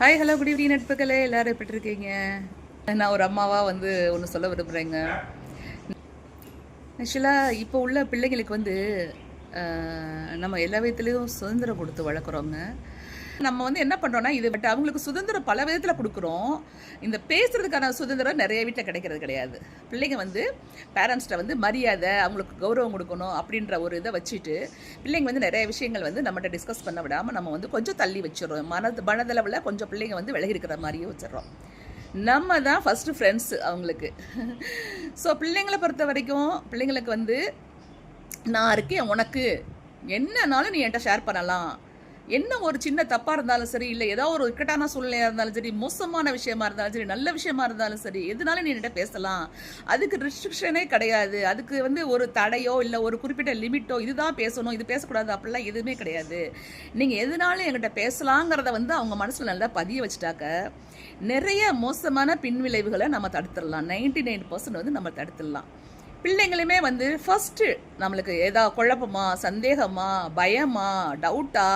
Hi hello good evening நட்புகளே, எல்லாரும் எப்படி இருக்கீங்க? நான் ஒரு அம்மாவாக ஒன்று சொல்ல விரும்புகிறேங்க. ஆக்சுவலாக இப்போ உள்ள பிள்ளைங்களுக்கு நம்ம எல்லா விதத்துலேயும் சுதந்திரம் கொடுத்து வளர்க்குறோங்க. நம்ம என்ன பண்ணுறோன்னா, இது பட் அவங்களுக்கு சுதந்திரம் பல விதத்தில் கொடுக்குறோம். இந்த பேசுகிறதுக்கான சுதந்திரம் நிறைய வீட்டில் கிடைக்கிறது கிடையாது. பிள்ளைங்க பேரண்ட்ஸ்கிட்ட மரியாதை, அவங்களுக்கு கௌரவம் கொடுக்கணும் அப்படின்ற ஒரு இதை வச்சுட்டு பிள்ளைங்க நிறைய விஷயங்கள் நம்மகிட்ட டிஸ்கஸ் பண்ண விடாமல் நம்ம கொஞ்சம் தள்ளி வச்சிடறோம். மனதளவில் கொஞ்சம் பிள்ளைங்க விலகி இருக்கிற மாதிரியே வச்சிடறோம். நம்ம தான் ஃபஸ்ட்டு ஃப்ரெண்ட்ஸு அவங்களுக்கு. ஸோ பிள்ளைங்களை பொறுத்த வரைக்கும் பிள்ளைங்களுக்கு நான் இருக்கேன், உனக்கு என்னன்னாலும் நீ என்கிட்ட ஷேர் பண்ணலாம். என்ன ஒரு சின்ன தப்பாக இருந்தாலும் சரி, இல்லை ஏதோ ஒரு இக்கட்டான சூழ்நிலையாக இருந்தாலும் சரி, மோசமான விஷயமா இருந்தாலும் சரி, நல்ல விஷயமா இருந்தாலும் சரி, எதுனாலும் நீ என்கிட்ட பேசலாம். அதுக்கு ரெஸ்ட்ரிக்ஷனே கிடையாது. அதுக்கு ஒரு தடையோ இல்லை ஒரு குறிப்பிட்ட லிமிட்டோ, இதுதான் பேசணும், இது பேசக்கூடாது அப்படிலாம் எதுவுமே கிடையாது. நீங்கள் எதுனாலும் என்கிட்ட பேசலாங்கிறத அவங்க மனசில் நல்லா பதிய வச்சுட்டாக்க நிறைய மோசமான பின்விளைவுகளை நம்ம தடுத்துடலாம். 99% நம்ம தடுத்துடலாம். பிள்ளைங்களுமே ஃபஸ்ட்டு நம்மளுக்கு ஏதாவது குழப்பமா, சந்தேகமா, பயமா, டவுட்டா,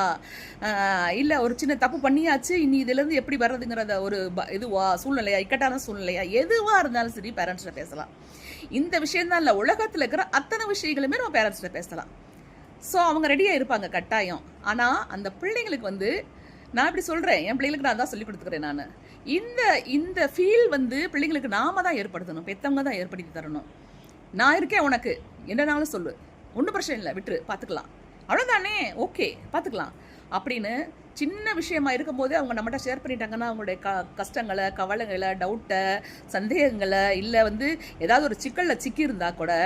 இல்லை ஒரு சின்ன தப்பு பண்ணியாச்சு, இனி இதுலேருந்து எப்படி வர்றதுங்கிறத ஒரு இதுவா சூழ்நிலையா, இக்கட்டான சூழ்நிலையா, எதுவாக இருந்தாலும் சரி பேரண்ட்ஸ்கிட்ட பேசலாம். இந்த விஷயந்தான் இல்லை, உலகத்தில் இருக்கிற அத்தனை விஷயங்களுமே நம்ம பேரண்ட்ஸ்கிட்ட பேசலாம். ஸோ அவங்க ரெடியாக இருப்பாங்க கட்டாயம். ஆனால் அந்த பிள்ளைங்களுக்கு நான் இப்படி சொல்கிறேன், என் பிள்ளைங்களுக்கு நான் தான் சொல்லி கொடுத்துக்கிறேன். நான் இந்த ஃபீல் பிள்ளைங்களுக்கு நாம தான் ஏற்படுத்தணும், பெற்றவங்க தான் ஏற்படுத்தி தரணும். நான் இருக்கேன், உனக்கு என்னன்னாலும் சொல்லு, ஒன்றும் பிரச்சனை இல்லை, விட்டுரு, பார்த்துக்கலாம், அவ்வளோதானே, ஓகே பார்த்துக்கலாம் அப்படின்னு சின்ன விஷயமா இருக்கும்போதே அவங்க நம்மகிட்ட ஷேர் பண்ணிட்டாங்கன்னா அவங்களுடைய கஷ்டங்களை, கவலைகளை, டவுட்டை, சந்தேகங்களை, இல்லை ஏதாவது ஒரு சிக்கலில் சிக்கியிருந்தா கூட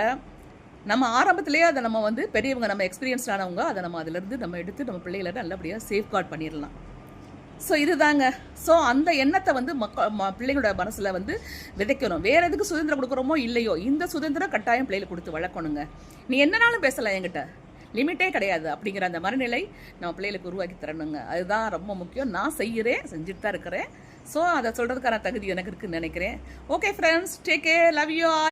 நம்ம ஆரம்பத்திலேயே அதை நம்ம பெரியவங்க, நம்ம எக்ஸ்பீரியன்ஸ்டானவங்க, அதை நம்ம அதிலேருந்து நம்ம எடுத்து நம்ம பிள்ளைகளை நல்லபடியாக சேஃப்கார்ட் பண்ணிடலாம். ஸோ இதுதாங்க. ஸோ அந்த எண்ணத்தை பிள்ளைங்களோட மனசில் விதைக்கணும். வேறு எதுக்கு சுதந்திரம் கொடுக்குறோமோ இல்லையோ, இந்த சுதந்திரம் கட்டாயம் பிள்ளைகளுக்கு கொடுத்து வளர்க்கணுங்க. நீ என்னன்னாலும் பேசலாம், என்கிட்ட லிமிட்டே கிடையாது அப்படிங்கிற அந்த மனநிலை நம்ம பிள்ளைகளுக்கு உருவாக்கி தரணுங்க. அதுதான் ரொம்ப முக்கியம். நான் செஞ்சுட்டு தான் இருக்கிறேன். ஸோ அதை சொல்கிறதுக்கான தகுதி எனக்கு இருக்குன்னு நினைக்கிறேன். Okay friends, take care, love you all.